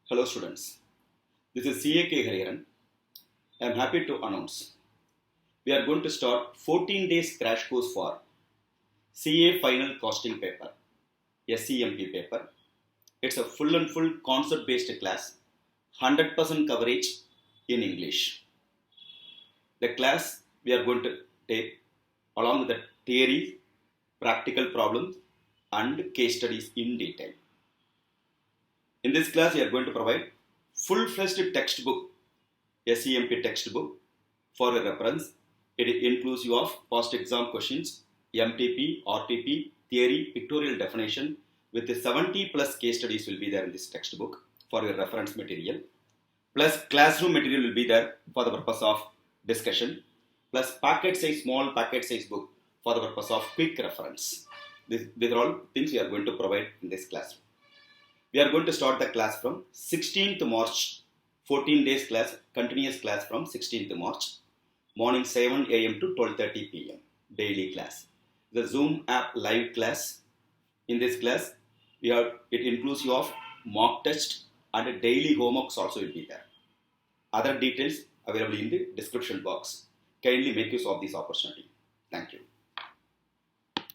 Hello students, this is CAK Hariharan. I am happy to announce we are going to start 14 days crash course for CA final costing paper, SCMPE paper. It's a full and full concept based class, 100% coverage in English. The class we are going to take along with the theory, practical problems and case studies in detail. In this class, we are going to provide full-fledged textbook, SCMP textbook for your reference. It is inclusive of past exam questions, MTP, RTP, theory, pictorial definition with the 70 plus case studies will be there in this textbook for your reference material. Plus classroom material will be there for the purpose of discussion. Plus packet size, small packet size book for the purpose of quick reference. These are all things we are going to provide in this class. We are going to start the class from 16th March, 14 days class, continuous class from 16th March, morning 7 a.m. to 12:30 p.m. daily class. The Zoom app live class. In this class, it includes of mock test and daily homeworks also will be there. Other details available in the description box. Kindly make use of this opportunity. Thank you.